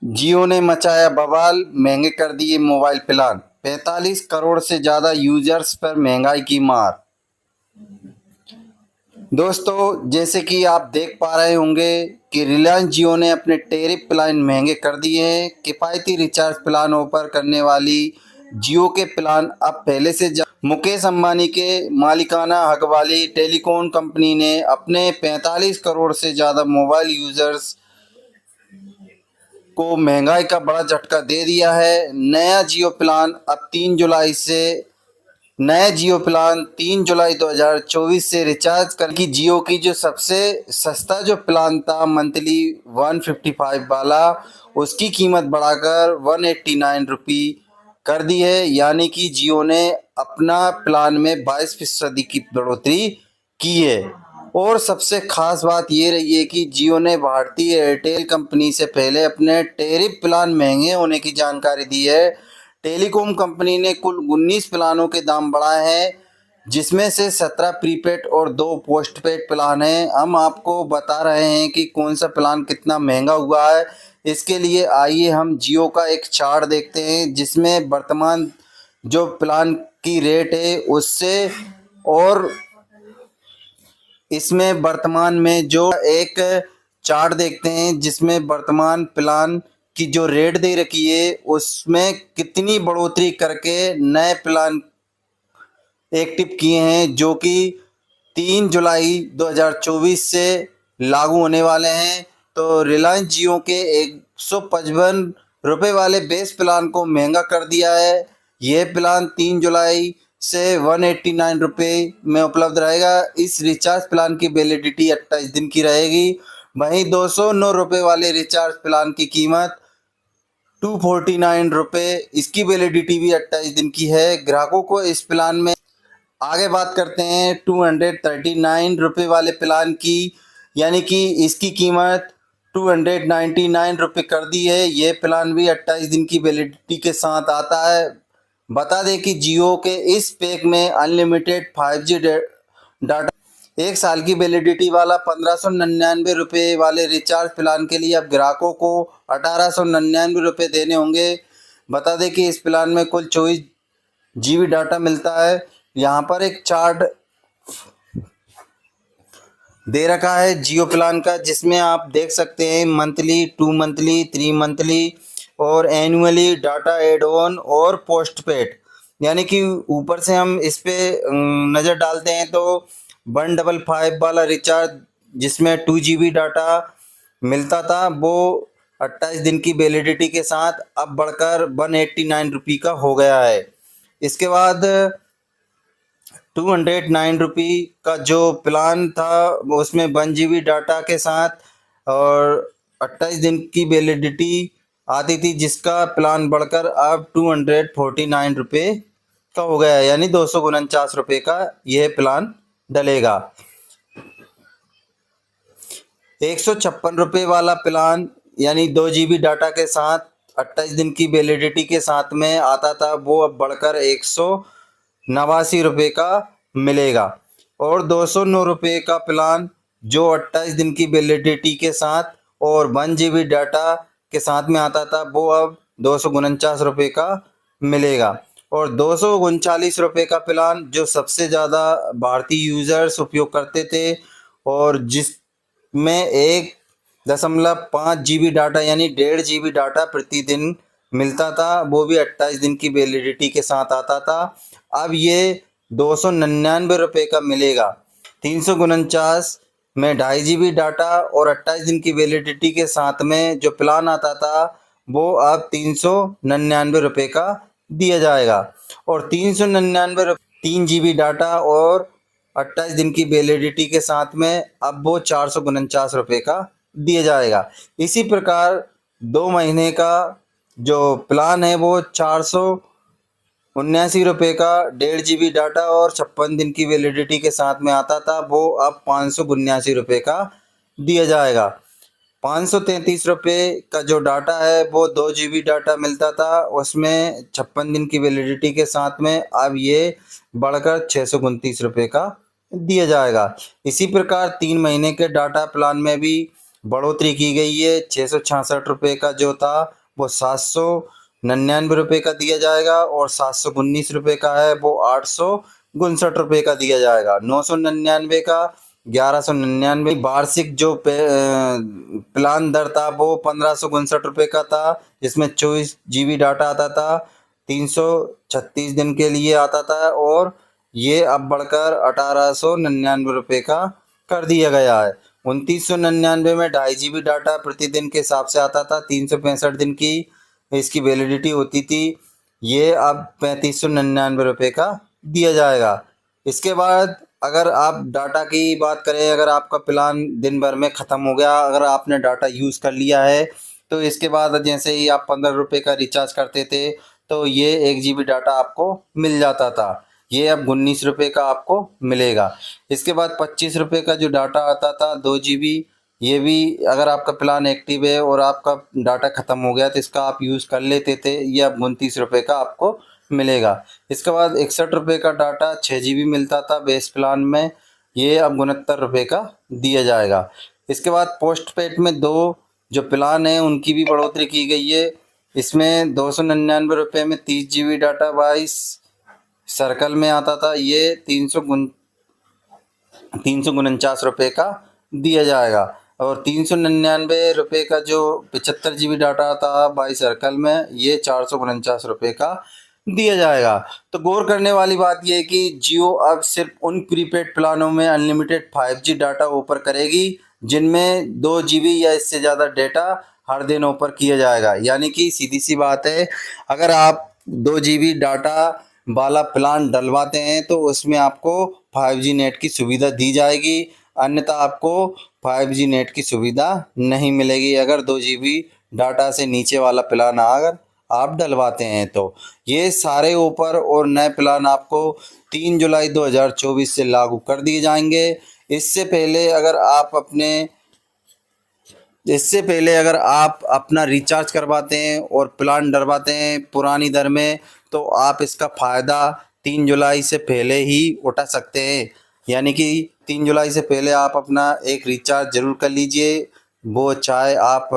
जियो ने मचाया बवाल, महंगे कर दिए मोबाइल प्लान। 45 करोड़ से ज्यादा यूजर्स पर महंगाई की मार। दोस्तों, जैसे कि आप देख पा रहे होंगे कि रिलायंस जियो ने अपने टैरिफ प्लान महंगे कर दिए हैं। किफ़ायती रिचार्ज प्लान ऑफर करने वाली जियो के प्लान अब पहले से मुकेश अंबानी के मालिकाना हक वाली टेलीकॉम कंपनी ने अपने 45 करोड़ से ज़्यादा मोबाइल यूजर्स को महंगाई का बड़ा झटका दे दिया है। नया जियो प्लान 3 जुलाई 2024 से रिचार्ज कर की जियो की जो सबसे सस्ता जो प्लान था मंथली 155 वाला, उसकी कीमत बढ़ाकर 189 कर दी है। यानी कि जियो ने अपना प्लान में 22% की बढ़ोतरी की है। और सबसे खास बात ये रही है कि जियो ने भारतीय एयरटेल कंपनी से पहले अपने टैरिफ प्लान महंगे होने की जानकारी दी है। टेलीकॉम कंपनी ने कुल 19 प्लानों के दाम बढ़ाए हैं, जिसमें से 17 प्रीपेड और 2 पोस्टपेड प्लान हैं। हम आपको बता रहे हैं कि कौन सा प्लान कितना महंगा हुआ है। इसके लिए आइए हम जियो का एक चार्ट देखते हैं, जिसमें वर्तमान जो प्लान की रेट है उससे, और इसमें वर्तमान में जो एक चार्ट देखते हैं जिसमें वर्तमान प्लान की जो रेट दे रखी है उसमें कितनी बढ़ोतरी करके नए प्लान एक्टिव किए हैं, जो कि 3 जुलाई 2024 से लागू होने वाले हैं। तो रिलायंस जियो के 155 वाले बेस प्लान को महंगा कर दिया है। यह प्लान 3 जुलाई से 189 में उपलब्ध रहेगा। इस रिचार्ज प्लान की वैलिडिटी 28 दिन की रहेगी। वहीं 209 वाले रिचार्ज प्लान की कीमत 249 इसकी वैलिडिटी भी 28 दिन की है। ग्राहकों को इस प्लान में आगे बात करते हैं 239 वाले प्लान की, यानी कि इसकी कीमत 299 कर दी है। ये प्लान भी 28 दिन की वैलिडिटी के साथ आता है। बता दें कि जियो के इस पैक में अनलिमिटेड 5G डाटा 1 साल की वैलिडिटी वाला 1599 वाले रिचार्ज प्लान के लिए अब ग्राहकों को 1899 देने होंगे। बता दें कि इस प्लान में कुल 24 GB डाटा मिलता है। यहाँ पर एक चार्ट दे रखा है जियो प्लान का, जिसमें आप देख सकते हैं मंथली, 2 मंथली, 3 मंथली और एनुअली डाटा एड ऑन और पोस्टपेड। यानी कि ऊपर से हम इस पे नज़र डालते हैं तो 155 वाला रिचार्ज जिसमें 2 GB डाटा मिलता था, वो 28 दिन की वैलिडिटी के साथ अब बढ़कर 189 का हो गया है। इसके बाद 209 का जो प्लान था उसमें 1 GB डाटा के साथ और 28 दिन की वैलिडिटी आती थी, जिसका प्लान बढ़कर अब 249 का हो गया है। यानी 249 का यह प्लान डलेगा। 156 वाला प्लान यानी 2 GB डाटा के साथ 28 दिन की वैलिडिटी के साथ में आता था, वो अब बढ़कर 189 का मिलेगा। और 209 का प्लान जो 28 दिन की वैलिडिटी के साथ और 1 GB डाटा के साथ में आता था, वो अब 249 का मिलेगा। और 239 का प्लान जो सबसे ज़्यादा भारतीय यूज़र्स उपयोग करते थे और जिसमें 1.5 GB डाटा यानी 1.5 GB डाटा प्रतिदिन मिलता था, वो भी 28 दिन की वैलिडिटी के साथ आता था। अब ये 299 का मिलेगा। 349 में 2.5 GB डाटा और 28 दिन की वैलिडिटी के साथ में जो प्लान आता था, वो अब 399 का दिया जाएगा। और 399 3 GB डाटा और 28 दिन की वैलिडिटी के साथ में अब वो 449 का दिया जाएगा। इसी प्रकार 2 महीने का जो प्लान है वो 479 का 1.5 GB डाटा और 56 दिन की वैलिडिटी के साथ में आता था, वो अब 579 का दिया जाएगा। 533 का जो डाटा है वो 2 GB डाटा मिलता था, उसमें 56 दिन की वैलिडिटी के साथ में अब ये बढ़कर 629 का दिया जाएगा। इसी प्रकार 3 महीने के डाटा प्लान में भी बढ़ोतरी की गई है। 666 रुपये का जो था वो 799 रुपये का दिया जाएगा, और 719 रुपये का है वो 859 रुपये का दिया जाएगा। 999 का 1199, वार्षिक जो प्लान दर था वो 1559 रुपये का था, जिसमें 24 GB डाटा आता था, 336 दिन के लिए आता था, और ये अब बढ़कर 1899 रुपये का कर दिया गया है। 2999 में 2.5 GB डाटा प्रतिदिन के हिसाब से आता था, 365 दिन की इसकी वैलिडिटी होती थी। ये अब 3599 रुपये का दिया जाएगा। इसके बाद अगर आप डाटा की बात करें, अगर आपका प्लान दिन भर में ख़त्म हो गया, अगर आपने डाटा यूज़ कर लिया है, तो इसके बाद जैसे ही आप 15 रुपये का रिचार्ज करते थे तो ये 1 GB डाटा आपको मिल जाता था। ये अब 19 रुपये का आपको मिलेगा। इसके बाद 25 रुपये का जो डाटा आता था 2 GB, ये भी अगर आपका प्लान एक्टिव है और आपका डाटा ख़त्म हो गया तो इसका आप यूज़ कर लेते थे, ये अब 29 रुपये का आपको मिलेगा। इसके बाद 61 रुपये का डाटा 6 GB मिलता था बेस प्लान में, ये अब 69 रुपये का दिया जाएगा। इसके बाद पोस्ट पेड में दो जो प्लान है उनकी भी बढ़ोतरी की गई है। इसमें 299 रुपये में 30 GB डाटा 22 सर्कल में आता था, ये 349 रुपये का दिया जाएगा। और 399 रुपये का जो 75 GB डाटा था 22 सर्कल में, ये 449 रुपये का दिया जाएगा। तो गौर करने वाली बात यह है कि जियो अब सिर्फ उन प्रीपेड प्लानों में अनलिमिटेड 5G डाटा ऑफर करेगी जिनमें 2 GB या इससे ज़्यादा डेटा हर दिन ऑफर किया जाएगा। यानी कि सीधी सी बात है, अगर आप 2 GB डाटा वाला प्लान डलवाते हैं तो उसमें आपको 5G नेट की सुविधा दी जाएगी, अन्यथा आपको 5G नेट की सुविधा नहीं मिलेगी अगर 2 GB डाटा से नीचे वाला प्लान अगर आप डलवाते हैं तो। ये सारे ऑफर और नए प्लान आपको 3 जुलाई 2024 से लागू कर दिए जाएंगे। इससे पहले अगर आप अपना रिचार्ज करवाते हैं और प्लान डलवाते हैं पुरानी दर में, तो आप इसका फ़ायदा 3 जुलाई से पहले ही उठा सकते हैं। यानी कि 3 जुलाई से पहले आप अपना एक रिचार्ज ज़रूर कर लीजिए, वो चाहे आप